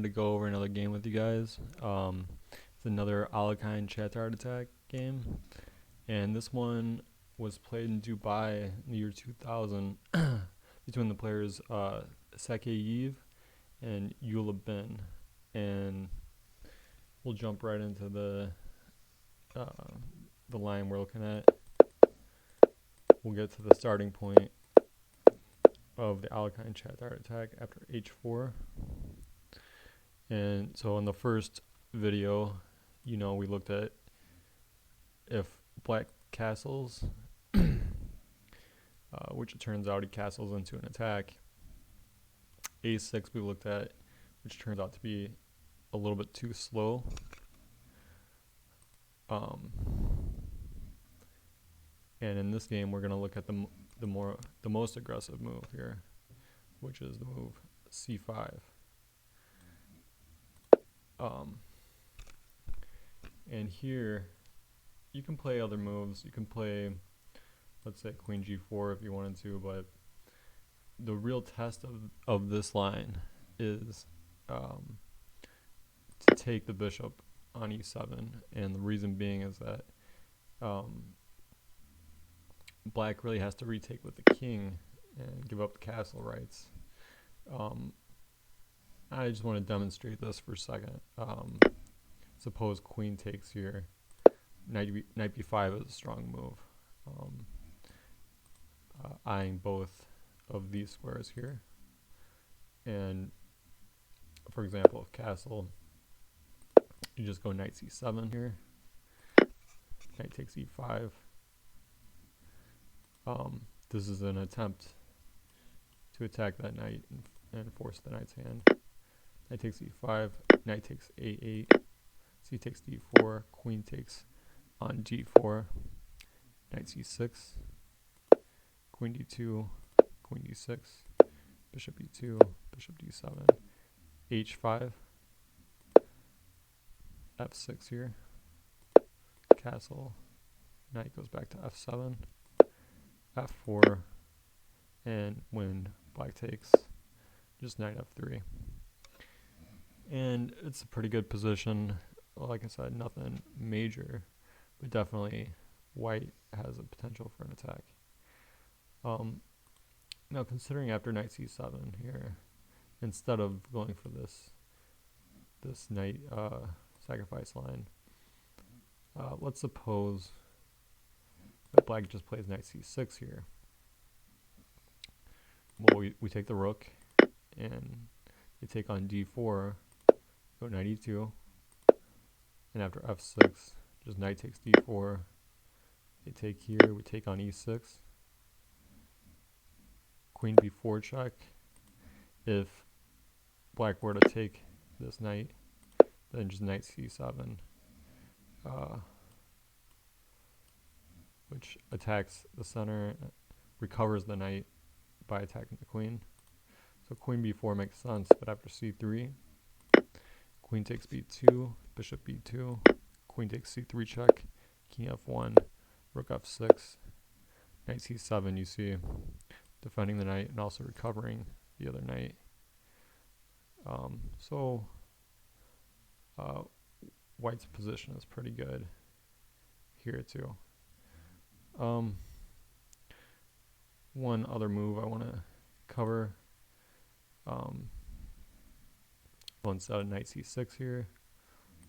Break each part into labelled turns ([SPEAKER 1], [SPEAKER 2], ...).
[SPEAKER 1] to go over another game with you guys. It's another Alekhine-Chatard Attack game, and this one was played in Dubai in the year 2000 between the players Sakeyev and Yula Bin. And we'll jump right into the line we're looking at. We'll get to the starting point of the Alekhine-Chatard Attack after h4. And so in the first video, we looked at if black castles, which it turns out he castles into an attack. a6 we looked at, which turns out to be a little bit too slow. And in this game, we're going to look at the most aggressive move here, which is the move c5. And here, you can play other moves. You can play, let's say, queen g4 if you wanted to, but the real test of this line is to take the bishop on e7, and the reason being is that black really has to retake with the king and give up the castle rights. I just want to demonstrate this for a second. Suppose queen takes here. Knight b5 is a strong move. Eyeing both of these squares here. And for example, if castle, you just go knight c7 here. Knight takes e5. This is an attempt to attack that knight and force the knight's hand. Knight takes e5, knight takes a8, c takes d4, queen takes on g4, knight c6, queen d2, queen d6, bishop e2, bishop d7, h5, f6 here, castle, knight goes back to f7, f4, and when black takes, just knight f3. And it's a pretty good position. Like I said, nothing major, but definitely white has a potential for an attack. Now considering after knight c7 here, instead of going for this knight sacrifice line, let's suppose that black just plays knight c6 here. Well, we take the rook, and they take on d4, go knight e2, and after f6, just knight takes d4, they take here, we take on e6, queen b4 check. If black were to take this knight, then just knight c7, which attacks the center, recovers the knight by attacking the queen. So queen b4 makes sense, but after c3, queen takes b2, bishop b2, queen takes c3 check, king f1, rook f6, knight c7, you see, defending the knight and also recovering the other knight. White's position is pretty good here too. One other move I want to cover. Instead of knight c6 here,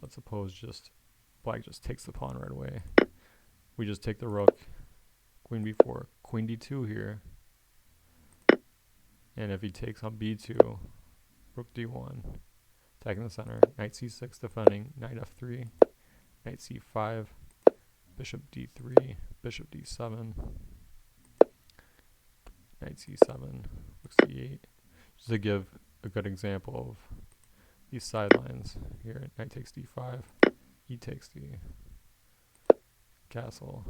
[SPEAKER 1] let's suppose black just takes the pawn right away. We just take the rook, queen b4, queen d2 here, and if he takes on b2, rook d1, attacking the center, knight c6 defending, knight f3, knight c5, bishop d3, bishop d7, knight c7, rook c8. Just to give a good example of these sidelines here, knight takes d5, e takes d, castle,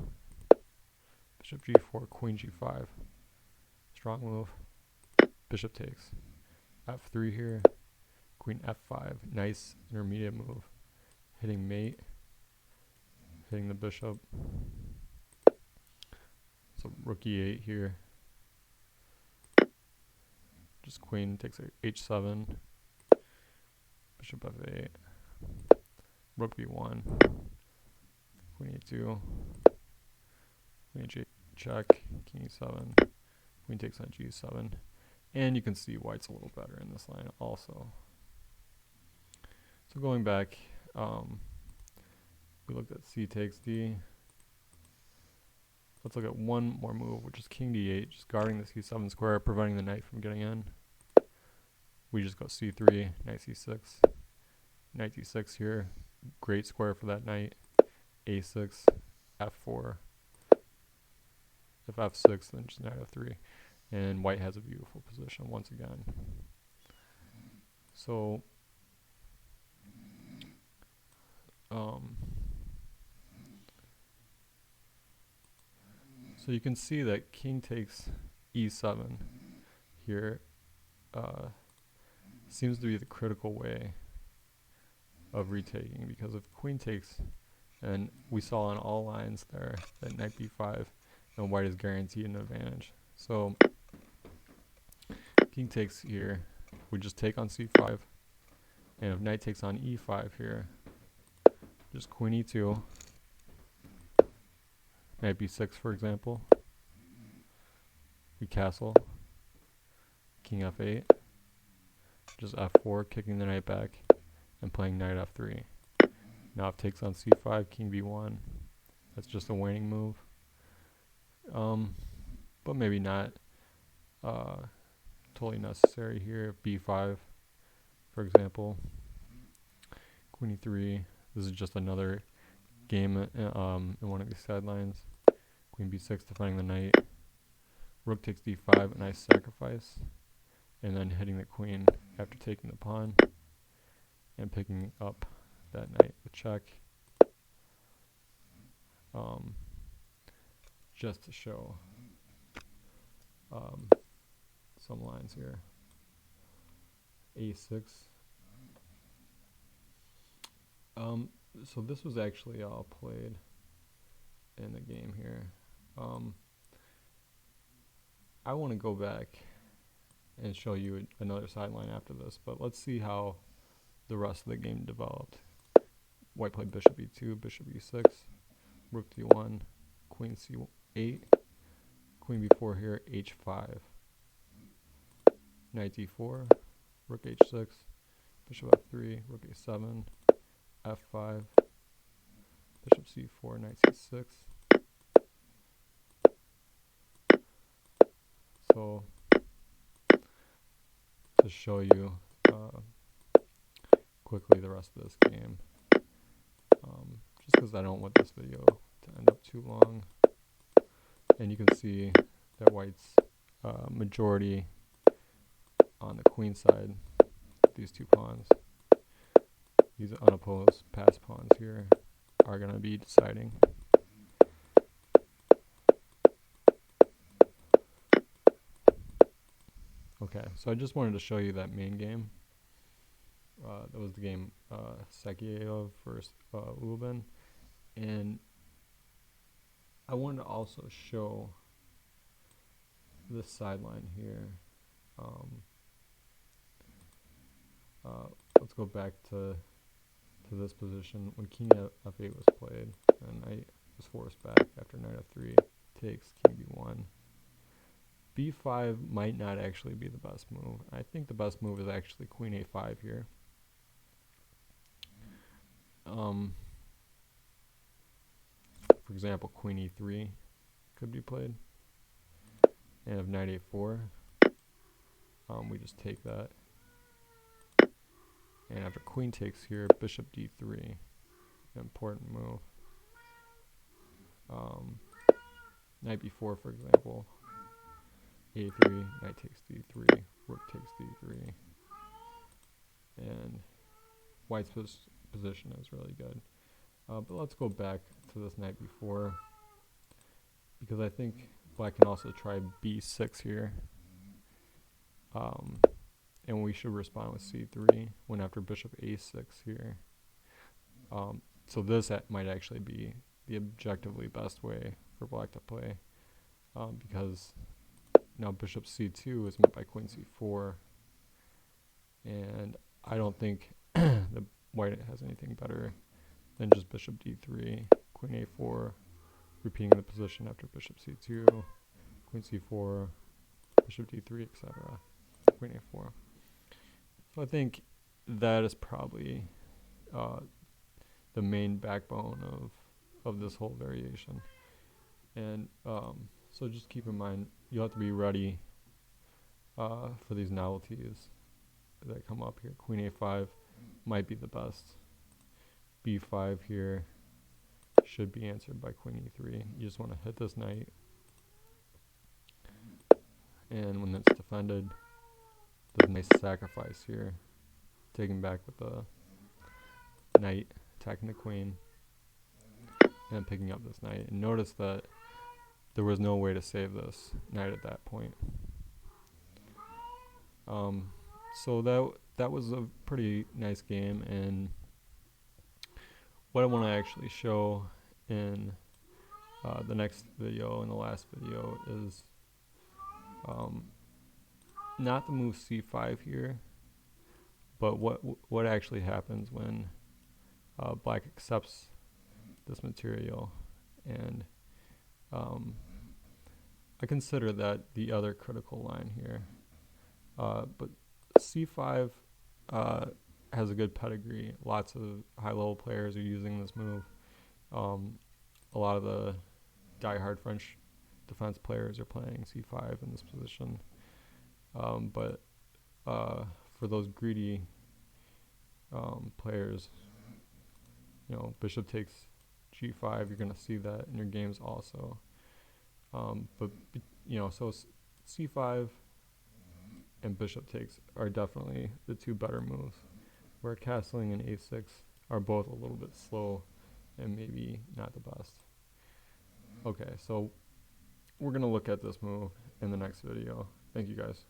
[SPEAKER 1] bishop g4, queen g5, strong move, bishop takes, f3 here, queen f5, nice intermediate move, hitting mate, hitting the bishop, so rook e8 here, just queen takes h7, bishop f8, rook b1, queen e2, queen h8 check, king e7, queen takes on g7, and you can see white's a little better in this line also. So going back, we looked at c takes d. Let's look at one more move, which is king d8, just guarding the c7 square, preventing the knight from getting in. We just go c3, knight c6, knight d6 here, great square for that knight, a6, f4, if f6, then just knight f3, and white has a beautiful position once again. So, so you can see that king takes e7 here seems to be the critical way of retaking, because if queen takes, and we saw on all lines there that knight b5, and white is guaranteed an advantage. So king takes here, we just take on c5, and if knight takes on e5 here, just queen e2, knight b6 for example, we castle, king f8, just f4, kicking the knight back, and playing knight f3. Now if takes on c5, king b1, that's just a waning move, but maybe not totally necessary here. b5 for example, queen e3, this is just another game in one of these sidelines, queen b6 defending the knight, rook takes d5, a nice sacrifice, and then hitting the queen after taking the pawn and picking up that knight with check, just to show some lines here. a6. So this was actually all played in the game here. I want to go back and show you another sideline after this, but let's see how the rest of the game developed. White played bishop e2, bishop e6, rook d1, queen c8, queen b4 here, h5, knight d4, rook h6, bishop f3, rook a7, f5, bishop c4, knight c6. So to show you quickly the rest of this game, just because I don't want this video to end up too long, and you can see that white's majority on the queen side, these two pawns, these unopposed pass pawns here, are going to be deciding. Okay, so I just wanted to show you that main game. That was the game Sakyev versus Ulubin, and I wanted to also show this sideline here. Let's go back to this position when king f8 was played, and knight was forced back after knight f3 takes king b1. b5 might not actually be the best move. I think the best move is actually queen a5 here. For example, queen e3 could be played, and if knight a4, we just take that, and after queen takes here, bishop d3, an important move. Knight b4 for example, a3, knight takes d3, rook takes d3, and white's position is really good. But let's go back to this knight b4, because I think black can also try b6 here, and we should respond with c3 when after bishop a6 here. So this might actually be the objectively best way for black to play, because now bishop c2 is met by queen c4, and I don't think white has anything better than just bishop d3, queen a4, repeating the position after bishop c2, queen c4, bishop d3, etc. Queen a4. So I think that is probably the main backbone of this whole variation. And so just keep in mind, you'll have to be ready for these novelties that come up here. Queen a5 might be the best. b5 here should be answered by queen e3. You just want to hit this knight, and when it's defended, there's a nice sacrifice here, taking back with the knight, attacking the queen, and picking up this knight. And notice that there was no way to save this knight at that point. So that was a pretty nice game, and what I want to actually show in the next video and the last video is not the move c5 here, but what actually happens when black accepts this material. And I consider that the other critical line here. But c5 has a good pedigree. Lots of high-level players are using this move. A lot of the die-hard French defense players are playing c5 in this position. But for those greedy players, bishop takes g5, you're going to see that in your games also. So c5 and bishop takes are definitely the two better moves, where castling and a6 are both a little bit slow and maybe not the best. Okay, so we're going to look at this move in the next video. Thank you guys.